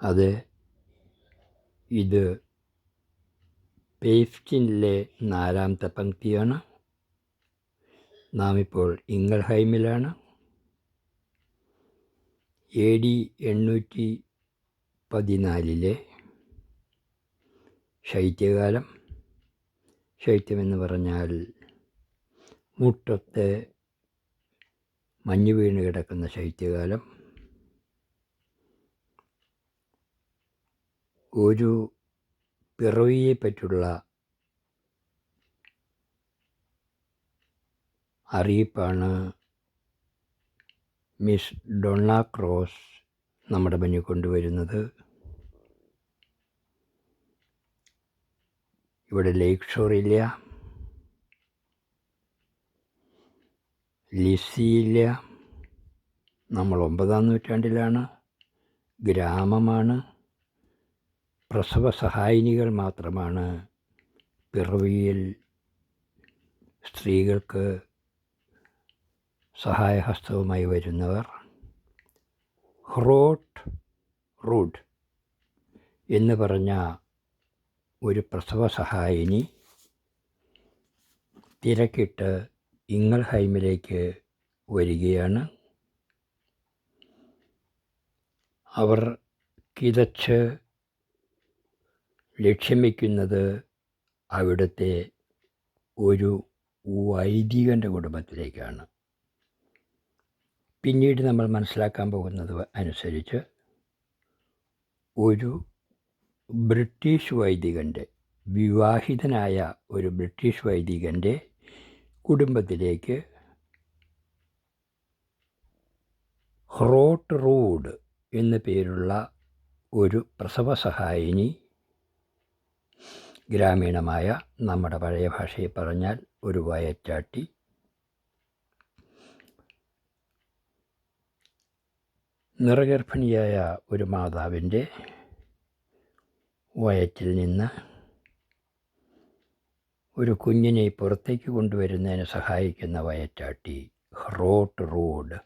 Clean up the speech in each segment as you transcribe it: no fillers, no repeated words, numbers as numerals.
അത് ഇത് പെയ്ഫ്റ്റിനിലെ 4-ാമത്തെ പംക്തിയാണ്. നാം ഇപ്പോൾ ഇംഗൾഹൈമിലാണ്. AD 814 ശൈത്യകാലം. ശൈത്യമെന്ന് പറഞ്ഞാൽ മുട്ടത്ത് മഞ്ഞ് വീണ് കിടക്കുന്ന ശൈത്യകാലം. ഒരു പിറവിയെപ്പറ്റിയുള്ള അറിയിപ്പാണ് മിസ് ഡൊണ്ണ ക്രോസ് നമ്മുടെ മുന്നിൽ കൊണ്ടുവരുന്നത്. ഇവിടെ ലേക്ക് ഷോറില്ല, ലിസിയില്ല. നമ്മൾ 9-ാം നൂറ്റാണ്ടിലാണ്. ഗ്രാമമാണ്. പ്രസവ സഹായിനികൾ മാത്രമാണ് പിറവിയിൽ സ്ത്രീകൾക്ക് സഹായഹസ്തവുമായി വരുന്നവർ. ഹ്രോട്ട് റൂഡ് എന്ന് പറഞ്ഞ ഒരു പ്രസവ സഹായിനി തിരക്കിട്ട് ഇംഗൾഹൈമിലേക്ക് വരികയാണ്. അവർ കിതച്ച് ലക്ഷ്യം വയ്ക്കുന്നത് അവിടുത്തെ ഒരു വൈദികൻ്റെ കുടുംബത്തിലേക്കാണ്. പിന്നീട് നമ്മൾ മനസ്സിലാക്കാൻ പോകുന്നത് അനുസരിച്ച് ഒരു ബ്രിട്ടീഷ് വൈദികൻ്റെ, വിവാഹിതനായ ഒരു ബ്രിട്ടീഷ് വൈദികൻ്റെ കുടുംബത്തിലേക്ക് ഹ്രോട്ട് റൂഡ് എന്നു പേരുള്ള ഒരു പ്രസവ സഹായിനി, ഗ്രാമീണമായ നമ്മുടെ പഴയ ഭാഷയിൽ പറഞ്ഞാൽ ഒരു വയറ്റാട്ടി, നിറഗർഭിണിയായ ഒരു മാതാവിൻ്റെ വയറ്റിൽ നിന്ന് ഒരു കുഞ്ഞിനെ പുറത്തേക്ക് കൊണ്ടുവരുന്നതിന് സഹായിക്കുന്ന വയറ്റാട്ടി ഹ്രോട്ട് റൂഡ്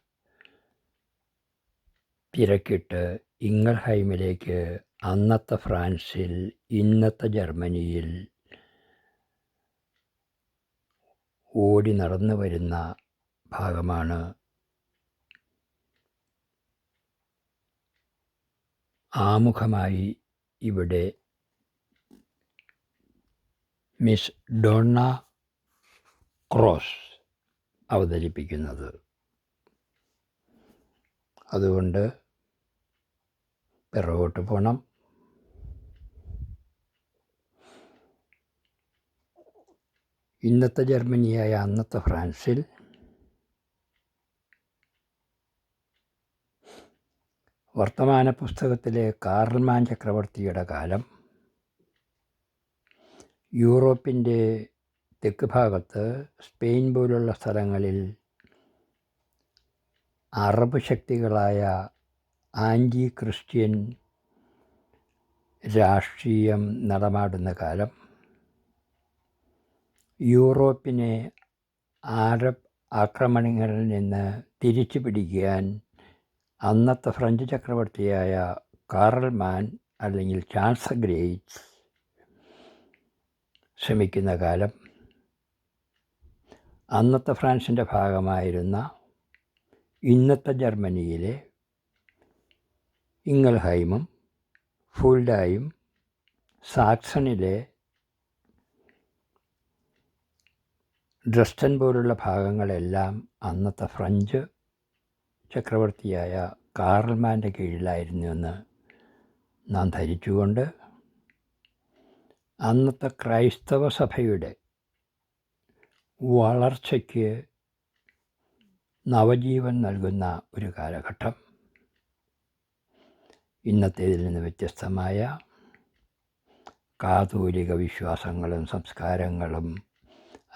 തിരക്കിട്ട് ഇംഗൾഹൈമിലേക്ക്, അന്നത്തെ ഫ്രാൻസിൽ, ഇന്നത്തെ ജർമ്മനിയിൽ ഓടി നടന്നു വരുന്ന ഭാഗമാണ് ആമുഖമായി ഇവിടെ മിസ് ഡോണ്ണ ക്രോസ് അവതരിപ്പിക്കുന്നത്. അതുകൊണ്ട് പിറകോട്ട് പോകണം. ഇന്നത്തെ ജർമ്മനിയായ അന്നത്തെ ഫ്രാൻസിൽ വർത്തമാന പുസ്തകത്തിലെ കാർൽമാൻ ചക്രവർത്തിയുടെ കാലം, യൂറോപ്പിൻ്റെ തെക്ക് ഭാഗത്ത് സ്പെയിൻ പോലുള്ള സ്ഥലങ്ങളിൽ അറബ് ശക്തികളായ ആൻറ്റി ക്രിസ്ത്യൻ രാഷ്ട്രീയം നടമാടുന്ന കാലം, യൂറോപ്പിനെ അറബ് ആക്രമണങ്ങളിൽ നിന്ന് തിരിച്ചു പിടിക്കാൻ അന്നത്തെ ഫ്രഞ്ച് ചക്രവർത്തിയായ കാർൽമാൻ അല്ലെങ്കിൽ ചാൾസ് ഗ്രേറ്റ് ശ്രമിക്കുന്ന കാലം, അന്നത്തെ ഫ്രാൻസിൻ്റെ ഭാഗമായിരുന്ന ഇന്നത്തെ ജർമ്മനിയിലെ ഇംഗൾഹൈമും ഫുൾഡായും സാക്സണിലെ ഡ്രസ്റ്റൻ പോലുള്ള ഭാഗങ്ങളെല്ലാം അന്നത്തെ ഫ്രഞ്ച് ചക്രവർത്തിയായ കാർൽമാൻ്റെ കീഴിലായിരുന്നുവെന്ന് നാം ധരിച്ചുകൊണ്ട് അന്നത്തെ ക്രൈസ്തവ സഭയുടെ വളർച്ചയ്ക്ക് നവജീവൻ നൽകുന്ന ഒരു കാലഘട്ടം, ഇന്നത്തേതിൽ നിന്ന് വ്യത്യസ്തമായ കാതോലിക വിശ്വാസങ്ങളും സംസ്കാരങ്ങളും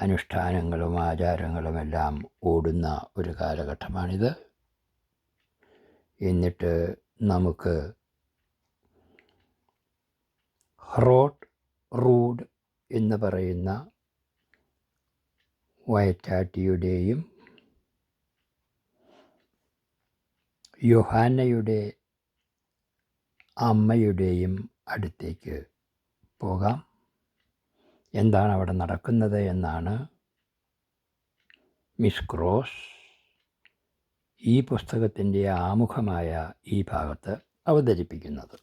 അനുഷ്ഠാനങ്ങളും ആചാരങ്ങളുമെല്ലാം ഓടുന്ന ഒരു കാലഘട്ടമാണിത്. എന്നിട്ട് നമുക്ക് ഹ്രോട്ട് റൂഡ് എന്ന് പറയുന്ന വയറ്റാട്ടിയുടെയും യോഹാന്നയുടെ അമ്മയുടെയും അടുത്തേക്ക് പോകാം. എന്താണ് അവിടെ നടക്കുന്നത് എന്നാണ് മിസ് ക്രോസ് ഈ പുസ്തകത്തിൻ്റെ ആമുഖമായ ഈ ഭാഗത്ത് അവതരിപ്പിക്കുന്നത്.